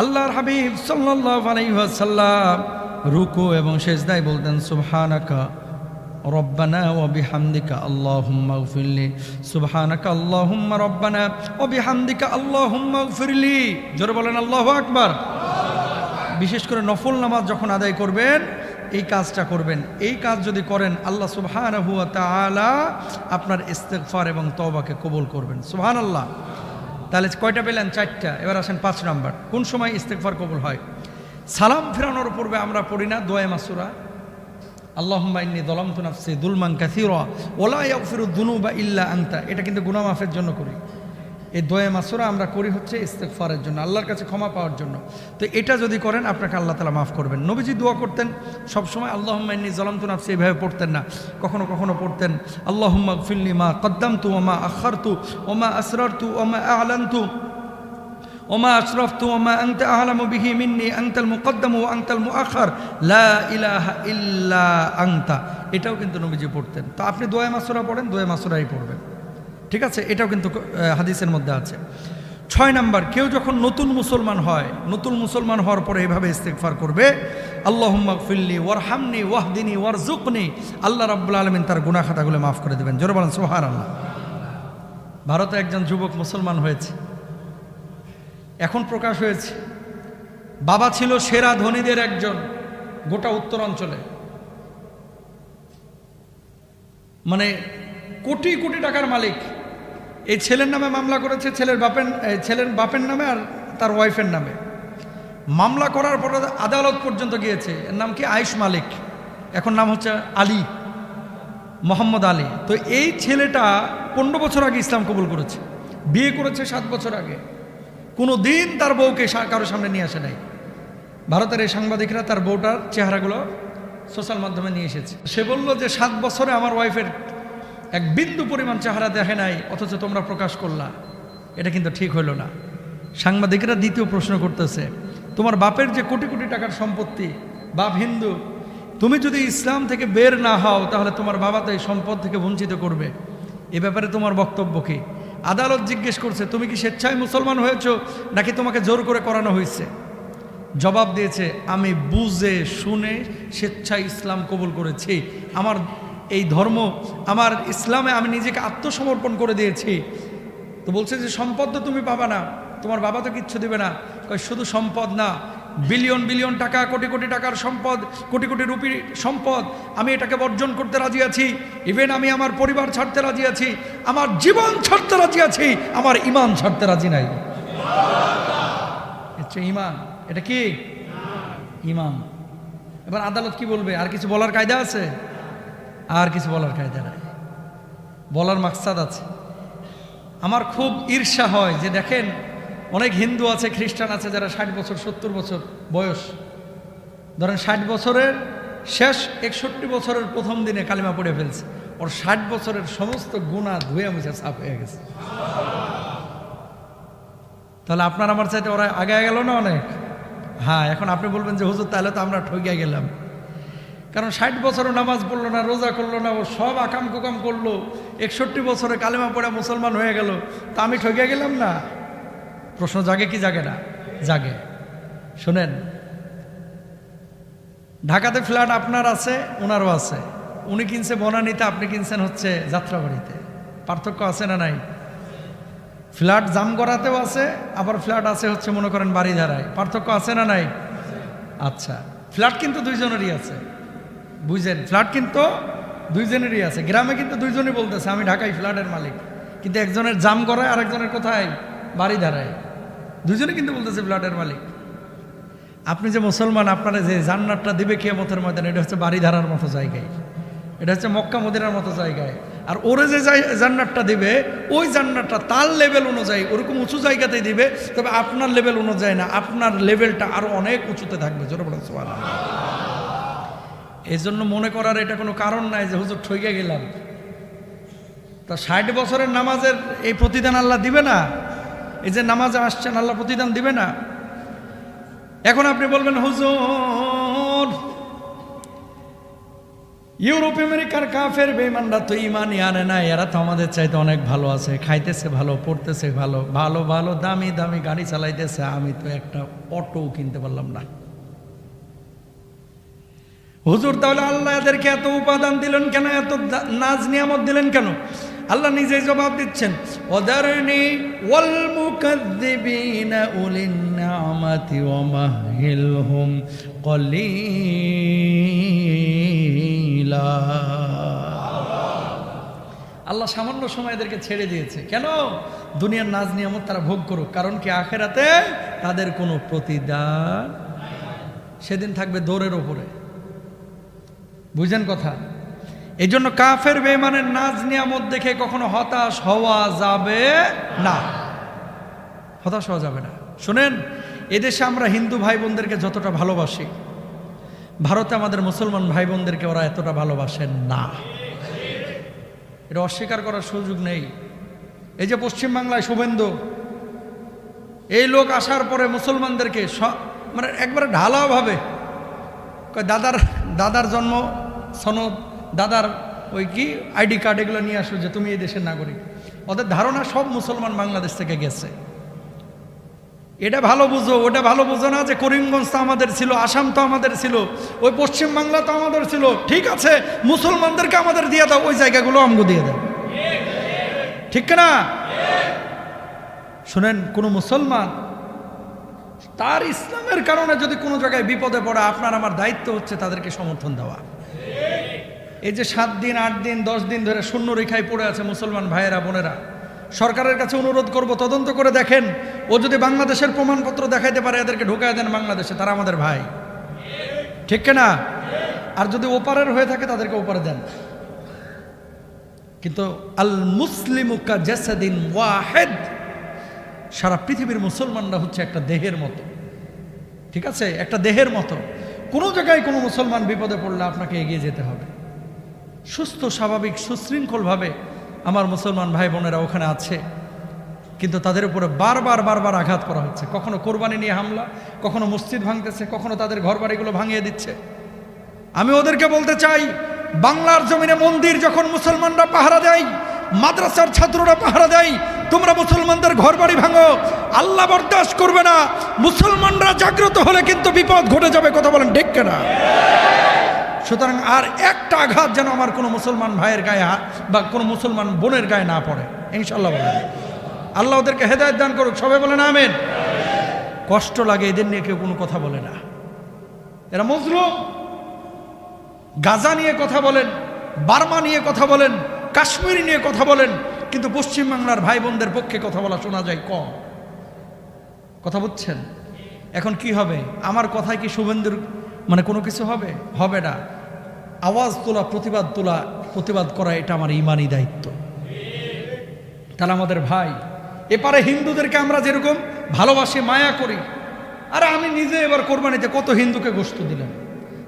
আল্লাহর হাবিব সাল্লাল্লাহু আলাইহি ওয়াসাল্লাম রুকু এবং সিজদায় বলতেন, সুবহানাকা রব্বানা ওয়া বিহামদিকা আল্লাহুম্মা গফিরলি, সুবহানাকা আল্লাহুম্মা রব্বানা ওয়া বিহামদিকা আল্লাহুম্মা গফিরলি। জোরে বলেন আল্লাহু আকবার। বিশেষ করে নফল নামাজ যখন আদায় করবেন এই কাজটা করবেন। এই কাজ যদি করেন, আল্লাহ সুবহানাহু ওয়া তাআলা আপনার ইস্তিগফার এবং তওবাকে কবুল করবেন। সুবহানাল্লাহ। তাহলে কয়টা পেলেন? 4টা। এবার আসেন 5 নাম্বার, কোন সময় ইস্তিগফার কবুল হয়? সালাম ফেরানোর পূর্বে আমরা পড়ি না দোয়া মাসুরা, আল্লাহুম্মা ইন্নী যালামতু নাফসি যুলমান কাসীরা ওয়া লা ইয়াগফিরুয যুনুবা ইল্লা আনতা। এটা কিন্তু গুনাহ মাফের জন্য করি। এই দোয়া মাসুরা আমরা করি হচ্ছে ইস্তিগফারের জন্য, আল্লাহর কাছে ক্ষমা পাওয়ার জন্য। তো এটা যদি করেন আপনাকে আল্লাহ তাআলা মাফ করবেন। নবীজি দোয়া করতেন সবসময় আল্লাহুম্মা ইন্নী যালামতু নাফসি, এভাবে পড়তেন না, কখনো কখনো পড়তেন আল্লাহুম্মা গফিরলি মা কদ্দামতু ওয়া মা আখারতু ওয়া মা আসরারতু ওয়া মা আ'লানতু ওয়া মা আসরাফতু ওয়া মা আনতা আ'লামু বিহি মিন্নী আনতাল মুকদ্দামু ওয়া আনতাল মুআখার লা ইলাহা ইল্লা আনতা। এটাও কিন্তু নবীজি পড়তেন। তো আপনি দোয়া মাসুরা পড়েন, দোয়া মাসুরাই পড়বেন, ঠিক আছে? এটাও কিন্তু হাদিসের মধ্যে আছে। 6 নাম্বার, কেউ যখন নতুন মুসলমান হয়, নতুন মুসলমান হওয়ার পরে এভাবে ইস্তিগফার করবে, আল্লাহুম্মা গফিরলি ওয়ারহামনি ওয়াহদিনি ওয়ারযুকনি। আল্লাহ রাব্বুল আলামিন তার গুনাহ খাতাগুলো মাফ করে দেবেন। জোরে বলেন সুবহানাল্লাহ। ভারতে একজন যুবক মুসলমান হয়েছে, এখন প্রকাশ হয়েছে। বাবা ছিল সেরা ধনীদের একজন গোটা উত্তরাঞ্চলে, মানে কোটি কোটি টাকার মালিক। এই ছেলের নামে মামলা করেছে, ছেলের বাপের নামে আর তার ওয়াইফের নামে। মামলা করার পর আদালত পর্যন্ত গিয়েছে। এর নাম কি? আয়েশ মালিক, এখন নাম হচ্ছে আলী, মোহাম্মদ আলী। তো এই ছেলেটা 15 বছর আগে ইসলাম কবুল করেছে, বিয়ে করেছে 7 বছর আগে। কোনো দিন তার বউকে কারোর সামনে নিয়ে আসে নাই। ভারতের এই সাংবাদিকরা তার বউটার চেহারাগুলো সোশ্যাল মাধ্যমে নিয়ে এসেছে। সে বলল যে 7 বছরে আমার ওয়াইফের এক বিন্দু পরিমাণ চেহারা দেখে নাই, অথচ তোমরা প্রকাশ করলা। এটা কিন্তু ঠিক হইল না। সাংবাদিকরা দ্বিতীয় প্রশ্ন করতেছে, তোমার বাপের যে কোটি কোটি টাকার সম্পত্তি, বাপ হিন্দু, তুমি যদি ইসলাম থেকে বের না হও তাহলে তোমার বাবা তো এই সম্পদ থেকে বঞ্চিত করবে, এ ব্যাপারে তোমার বক্তব্য কি? আদালত জিজ্ঞেস করছে, তুমি কি স্বেচ্ছায় মুসলমান হয়েছো নাকি তোমাকে জোর করে করানো হয়েছে? জবাব দিয়েছে, আমি বুঝে শুনে স্বেচ্ছায় ইসলাম কবুল করেছি। আমার এই ধর্ম, আমার ইসলামে আমি নিজেকে আত্মসমর্পণ করে দিয়েছি। তো বলছে যে সম্পদ তো তুমি পাবা না, তোমার বাবা তো কিচ্ছু দিবে না। শুধু সম্পদ না, বিলিয়ন বিলিয়ন টাকা, কোটি কোটি টাকার সম্পদ, কোটি কোটি রুপির সম্পদ, আমি এটাকে বর্জন করতে রাজি আছি। ইভেন আমি আমার পরিবার ছাড়তে রাজি আছি, আমার জীবন ছাড়তে রাজি আছি, আমার ইমান ছাড়তে রাজি নাই। এটা ইমান। এটা কি ইমান? এবার আদালত কি বলবে? আর কিছু বলার কায়দা আছে? আর কিছু বলার কায়দা নাই, বলার মাকসাদ আছে। আমার খুব ঈর্ষা হয় যে দেখেন, অনেক হিন্দু আছে, খ্রিস্টান আছে যারা 60 বছর 70 বছর বয়স, ধরেন 60 বছরের শেষ 61 বছরের প্রথম দিনে কালিমা পড়ে ফেলছে। ওর 60 বছরের সমস্ত গুনাহ ধুয়ে মুছে সাফ হয়ে গেছে। তাহলে আপনার আমার চাইতে ওরা আগে গেল না অনেক? হ্যাঁ, এখন আপনি বলবেন যে হুজুর তাহলে তো আমরা ঠকিয়ে গেলাম। কারণ 60 বছরও নামাজ পড়লো না, রোজা করলো না, ও সব আকাম কুকাম করলো, 61 বছরে কালেমা পড়ে মুসলমান হয়ে গেল, তা আমি ঠকিয়ে গেলাম না? প্রশ্ন জাগে কি জাগে না? জাগে। শোনেন, ঢাকাতে ফ্ল্যাট আপনার আছে, ওনারও আছে। উনি কিনছে বনানীতে, আপনি কিনছেন হচ্ছে যাত্রাবাড়িতে। পার্থক্য আছে না নাই? ফ্ল্যাট জামগড়াতেও আছে, আবার ফ্ল্যাট আছে হচ্ছে মনে করেন বাড়িধারায়। পার্থক্য আছে না নাই? আচ্ছা, ফ্ল্যাট কিন্তু দুইজনেরই আছে, বুঝছেন? ফ্ল্যাট কিন্তু দুইজনেরই আছে। গ্রামে কিন্তু দুইজনই বলতেছে আমি ঢাকায় ফ্ল্যাটের মালিক, কিন্তু একজনের জামগড়ায় আর একজনের কোথায়? বাড়িধারায়। দুইজনে কিন্তু বলতেছে ফ্ল্যাটের মালিক। আপনি যে মুসলমান, আপনারা যে জান্নাতটা দিবে কিয়ামতের ময়দানে, এটা হচ্ছে বাড়িধারার মতো জায়গায়, এটা হচ্ছে মক্কা মদিনার মতো জায়গায়। আর ওরে যে জান্নাতটা দিবে, ওই জান্নাতটা তার লেভেল অনুযায়ী ওরকম উঁচু জায়গাতেই দিবে, তবে আপনার লেভেল অনুযায়ী না, আপনার লেভেলটা আরো অনেক উঁচুতে থাকবে। জোরে বলেন সুবহানাল্লাহ। এই জন্য মনে করার এটা কোনো কারণ নাই যে হুজুর ঠইকে গেলাম। তা 60 বছরের নামাজের এই প্রতিদান আল্লাহ দিবে না? এই যে নামাজে আসছেন, আল্লাহ প্রতিদান দিবে না? এখন আপনি বলবেন হুজুর ইউরোপ আমেরিকার কাফের বেঈমানরা তো ঈমানই আনে না, এরা তো আমাদের চাইতে অনেক ভালো আছে, খাইতেছে ভালো, পড়তেছে ভালো, ভালো ভালো দামি দামি গাড়ি চালাইতেছে, আমি তো একটা অটো কিনতে পারলাম না। হুজুর তাহলে আল্লাহ এদেরকে এত উপাদান দিলেন কেন, এত নাজ নিয়ামত দিলেন কেন? আল্লাহ নিজেই জবাব দিচ্ছেন, ওয়াদারনি ওয়াল মুকাদ্দিবিনা উলিন নি'মাতি ওয়া মাহহিলহুম কলিলা। আল্লাহ সামান্য সময় এদেরকে ছেড়ে দিয়েছে। কেন? দুনিয়ার নাজ নিয়ামত তারা ভোগ করুক, কারণ কি আখিরাতে তাদের কোনো প্রতিদান সেদিন থাকবে দৌড়ের ওপরে। বুঝেন কথা? এই জন্য কাফের বেঈমানের নাজ নিয়ামত দেখে কখনো হতাশ হওয়া যাবে না, হতাশ হওয়া যাবে না। শুনেন, এদেশে আমরা হিন্দু ভাই বোনদেরকে যতটা ভালোবাসি, ভারতে আমাদের মুসলমান ভাই বোনদেরকে ওরা এতটা ভালোবাসেন না। এটা অস্বীকার করার সুযোগ নেই। এই যে পশ্চিমবাংলায় শুভেন্দু, এই লোক আসার পরে মুসলমানদেরকে মানে একবারে ঢালাওভাবে দাদার জন্ম সনদ, দাদার ওই কি আইডি কার্ড, এগুলো নিয়ে আসো যে তুমি এই দেশের নাগরিক। ওদের ধারণা সব মুসলমান বাংলাদেশ থেকে গেছে। এটা ভালো বুঝো, ওটা ভালো বুঝো না যে করিমগঞ্জ তো আমাদের ছিল, আসাম তো আমাদের ছিল, ওই পশ্চিমবাংলা তো আমাদের ছিল। ঠিক আছে, মুসলমানদেরকে আমাদের দিয়ে দাও, ওই জায়গাগুলো আমগো দিয়ে দাও। ঠিক না? শুনেন, কোনো মুসলমান তার ইসলামের কারণে যদি কোনো জায়গায় বিপদে পড়ে, আপনার আমার দায়িত্ব হচ্ছে তাদেরকে সমর্থন দেওয়া। এই যে 7 দিন 8 দিন 10 দিন ধরে শূন্য রেখায় পড়ে আছে মুসলমান ভাইয়েরা বোনেরা, সরকারের কাছে অনুরোধ করব তদন্ত করে দেখেন, ও যদি বাংলাদেশের প্রমাণপত্র দেখাইতে পারে এদেরকে ঢোকায় দেন বাংলাদেশে, তারা আমাদের ভাই, ঠিক না? আর যদি ওপারের হয়ে থাকে তাদেরকে ওপারে দেন। কিন্তু আল মুসলিমু কা জাসাদিন ওয়াহিদ, সারা পৃথিবীর মুসলমানরা হচ্ছে একটা দেহের মতো, ঠিক আছে? একটা দেহের মতো। কোনো জায়গায় কোনো মুসলমান বিপদে পড়লে আপনাকে এগিয়ে যেতে হবে। সুস্থ স্বাভাবিক সুশৃঙ্খলভাবে আমার মুসলমান ভাই বোনেরা ওখানে আছে, কিন্তু তাদের উপরে বারবার আঘাত করা হচ্ছে। কখনো কোরবানি নিয়ে হামলা, কখনো মসজিদ ভাঙতেছে, কখনো তাদের ঘর বাড়িগুলো ভাঙিয়ে দিচ্ছে। আমি ওদেরকে বলতে চাই, বাংলার জমিনে মন্দির যখন মুসলমানরা পাহারা দেয়, মাদ্রাসার ছাত্ররা পাহারা দেয়, তোমরা মুসলমানদের ঘর বাড়ি ভাঙো, আল্লাহ বরদাস্ত করবে না। মুসলমানরা জাগ্রত হলে কিন্তু বিপদ ঘটে যাবে, কথা বলেন ঠিক না? সুতরাং আর একটা আঘাত যেন আমার কোনো মুসলমান ভাইয়ের গায়ে বা কোনো মুসলমান বোনের গায়ে না পড়ে, ইনশাআল্লাহ বলেন। আল্লাহ ওদেরকে হেদায়েত দান করুক, সবাই বলেন আমিন। কষ্ট লাগে, এদের নিয়ে কেউ কোনো কথা বলে না, এরা মজলুম। গাজা নিয়ে কথা বলেন, বার্মা নিয়ে কথা বলেন, কাশ্মীর নিয়ে কথা বলেন, কিন্তু পশ্চিমবাংলার ভাই বোনদের পক্ষে কথা বলা শোনা যায় কম। কথা বুঝছেন? এখন কি হবে? আমার কথায় কি শুভেন্দুর মানে কোনো কিছু হবে? হবে না। আওয়াজ তোলা, প্রতিবাদ করা, এটা আমার ইমানি দায়িত্ব। তাহলে আমাদের ভাই, এপারে হিন্দুদেরকে আমরা যেরকম ভালোবাসি, মায়া করি, আরে আমি নিজে এবার কোরবানিতে কত হিন্দুকে গোশত দিলাম,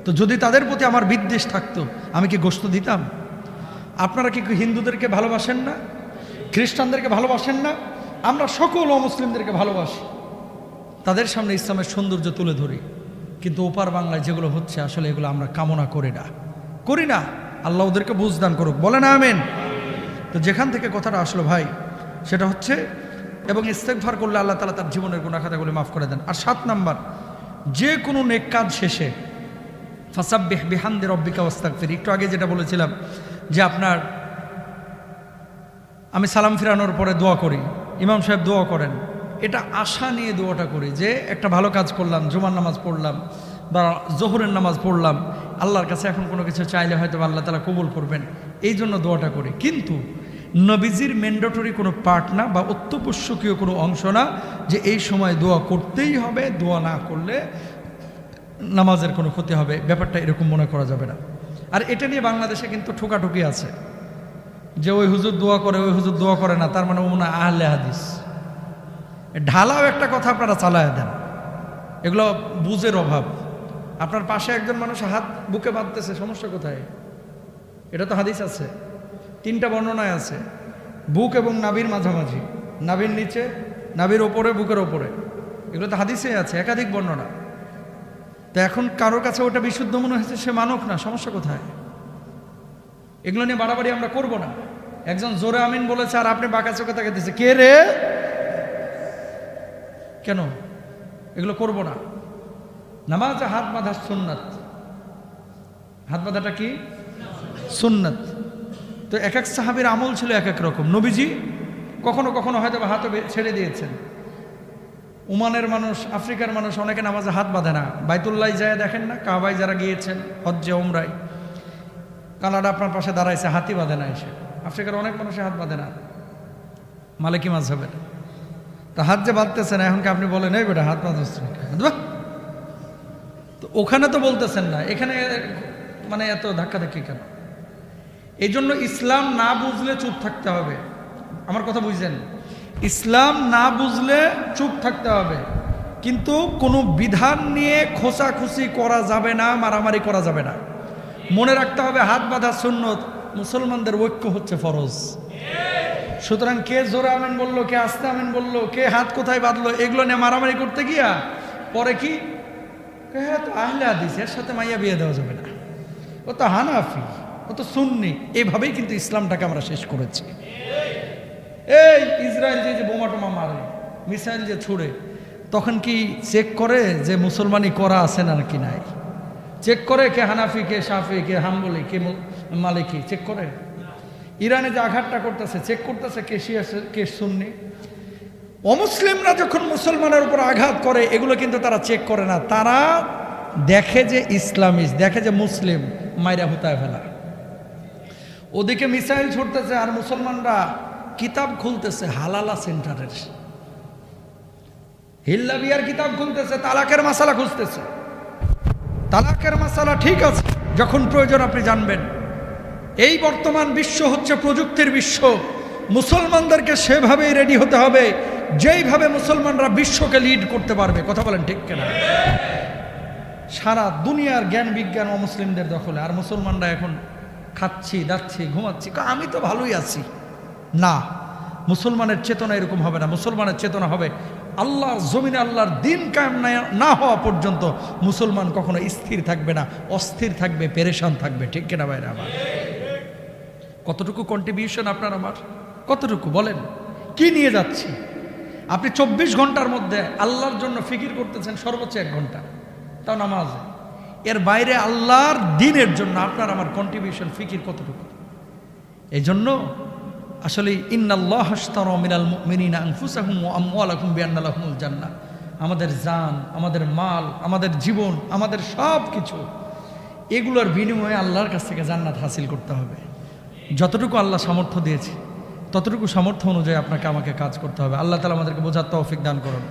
তো যদি তাদের প্রতি আমার বিদ্বেষ থাকতো আমি কি গোশত দিতাম? আপনারা কি হিন্দুদেরকে ভালোবাসেন না? খ্রিস্টানদেরকে ভালোবাসেন না? আমরা সকল অমুসলিমদেরকে ভালোবাসি, তাদের সামনে ইসলামের সৌন্দর্য তুলে ধরি, কিন্তু ওপার বাংলায় যেগুলো হচ্ছে আসলে এগুলো আমরা কামনা করি না। আল্লাহ ওদেরকে বুঝদান করুক, বলে না আমিন। তো যেখান থেকে কথাটা আসলো ভাই, সেটা হচ্ছে এবং ইস্তেগফার করলে আল্লাহ তাআলা তার জীবনের গুনাহ খাতাগুলো মাফ করে দেন। আর 7 নাম্বার, যে কোনো নেক কাজ শেষে ফাসাব্বিহ বিহামদি রাব্বিকা ওয়াস্তাগফির। একটু আগে যেটা বলেছিলাম যে আপনার, আমি সালাম ফিরানোর পরে দোয়া করি, ইমাম সাহেব দোয়া করেন, এটা আশা নিয়ে দোয়াটা করি যে একটা ভালো কাজ করলাম, জুমার নামাজ পড়লাম বা জোহরের নামাজ পড়লাম, আল্লাহর কাছে এখন কোনো কিছু চাইলে হয়তো আল্লাহ তাআলা কবুল করবেন, এই জন্য দোয়াটা করি। কিন্তু নবীজির ম্যান্ডেটরি কোনো পার্ট না বা অত্যাবশ্যকীয় কোনো অংশ না যে এই সময় দোয়া করতেই হবে, দোয়া না করলে নামাজের কোনো ক্ষতি হবে, ব্যাপারটা এরকম মনে করা যাবে না। আর এটা নিয়ে বাংলাদেশে কিন্তু ঠোকাঠুকি আছে যে ওই হুজুর দোয়া করে, ওই হুজুর দোয়া করে না, তার মানে ও না আহলে হাদিস। ঢালাও একটা কথা আপনারা চালায় দেন, এগুলো বুঝের অভাব। আপনার পাশে একজন মানুষ হাত বুকে বাঁধতেছে, সমস্যা কোথায়? এটা তো হাদিস আছে, 3টা বর্ণনায় আছে, বুক এবং নাভির মাঝামাঝি, নাভির নিচে, নাভির ওপরে, বুকের ওপরে, এগুলো তো হাদিসে আছে, একাধিক বর্ণনা। তো এখন কারোর কাছে ওটা বিশুদ্ধ মনে হয়েছে, সে মানক না, সমস্যা কোথায়? এগুলো নিয়ে বাড়াবাড়ি আমরা করব না। একজন জোরে আমিন বলেছে আর আপনি বাঁকা চোখে তাকে দিচ্ছে, কে রে? কেন? এগুলো করব না। নামাজে হাত বাঁধা সুন্নাত, হাত বাঁধাটা কি সুন্নাত। তো এক এক সাহাবীর আমল ছিল এক এক রকম। নবীজি কখনো কখনো হয়তো হাতও ছেড়ে দিয়েছেন। ওমানের মানুষ, আফ্রিকার মানুষ অনেকে নামাজে হাত বাঁধে না। বাইতুল্লাহ যায় দেখেন না, কাবায় যারা গিয়েছেন হজ্জে উমরায়, কানাডা আপনার পাশে দাঁড়াইছে, হাতই বাঁধে না। এসে আফ্রিকার অনেক মানুষে হাত বাঁধে না, মালিকি মাযহাবের। তা হাত যে বাঁধতেছেন, এখনকে আপনি বলেন এই বেটা হাত বাঁধতেছেন, তো ওখানে তো বলতেছেন না, এখানে মানে এত ধাক্কাধাক্কি কেন? এই জন্য ইসলাম না বুঝলে চুপ থাকতে হবে। আমার কথা বুঝছেন? ইসলাম না বুঝলে চুপ থাকতে হবে, কিন্তু কোনো বিধান নিয়ে খোঁচাখুচি করা যাবে না, মারামারি করা যাবে না। মনে রাখতে হবে হাত বাঁধা সুন্নত, মুসলমানদের ঐক্য হচ্ছে ফরজ। সুতরাং কে জোরে আমিন বললো, কে আস্তে আমিন বললো, কে হাত কোথায় বাঁধলো, এগুলো নিয়ে মারামারি করতে গিয়া পরে কি হ্যাঁ তো আহলে হাদিস, এর সাথে মাইয়া বিয়ে দেওয়া যাবে না, ও তো হানাফি, ও তো সুন্নি। এইভাবেই কিন্তু ইসলামটাকে আমরা শেষ করেছি। এই ইসরায়েল যে বোমা টোমা মারে, মিসাইল যে ছুড়ে, তখন কি চেক করে যে মুসলমানি করা আছে না কি নাই? চেক করে কে হানাফি, কে শাফি, কে হাম্বলি, কে মালিকি, চেক করে? ইরানে যে আঘাতটা করতেছে, চেক করতেছে কে শিয়া কে সুন্নি? অমুসলিমরা যখন মুসলমানের উপর আঘাত করে, এগুলো কিন্তু তারা চেক করে না, তারা দেখে যে ইসলামিস্ট, দেখে যে মুসলিম, মাইরা হুতায় ফেলা। ওদিকে মিসাইল ছুটতেছে আর মুসলমানরা কিতাব খুলতেছে হালালা সেন্টারের, হিল্লা বিয়ার কিতাব খুলতেছে, তালাকের মাসালা খুঁজতেছে। তালাকের মাসালা ঠিক আছে, যখন প্রয়োজন আপনি জানবেন। এই বর্তমান বিশ্ব হচ্ছে প্রযুক্তির বিশ্ব, মুসলমানদেরকে সেভাবেই রেডি হতে হবে যেইভাবে মুসলমানরা বিশ্বকে লিড করতে পারবে। কথা বলেন ঠিক কিনা? সারা দুনিয়ার জ্ঞান বিজ্ঞান অমুসলিমদের দখলে, আর মুসলমানরা এখন খাচ্ছি দাচ্ছি ঘুমাচ্ছি, আমি তো ভালোই আছি। না, মুসলমানের চেতনা এরকম হবে না। মুসলমানের চেতনা হবে আল্লাহর জমিনে আল্লাহর দিন কায়েম না হওয়া পর্যন্ত মুসলমান কখনো স্থির থাকবে না, অস্থির থাকবে, পেরেশান থাকবে। ঠিক কিনা ভাইরা আমার? কতটুকু কন্ট্রিবিউশন আপনার আমার? কতটুকু বলেন? কি নিয়ে যাচ্ছি? আপনি 24 ঘন্টার মধ্যে আল্লাহর জন্য ফিকির করতেছেন সর্বোচ্চ 1 ঘন্টা, তাও নামাজ। এর বাইরে আল্লাহর দিনের জন্য আপনার আমার কন্ট্রিবিউশন ফিকির কতটুকু? এই জন্য আসলে ইন্নাল্লাহ আশতারা মিনাল মুমিনিনা আনফুসাহুম ওয়া আমওয়ালাহুম বিআন্না লাহুমুল জান্নাহ, আমাদের জান, আমাদের মাল, আমাদের জীবন, আমাদের সব কিছু, এগুলোর বিনিময়ে আল্লাহর কাছ থেকে জান্নাত হাসিল করতে হবে। যতটুকু আল্লাহ সামর্থ্য দিয়েছে ততটুকু সামর্থ্য অনুযায়ী আপনাকে আমাকে কাজ করতে হবে। আল্লাহ তাআলা আমাদেরকে বোঝার তৌফিক দান করুন।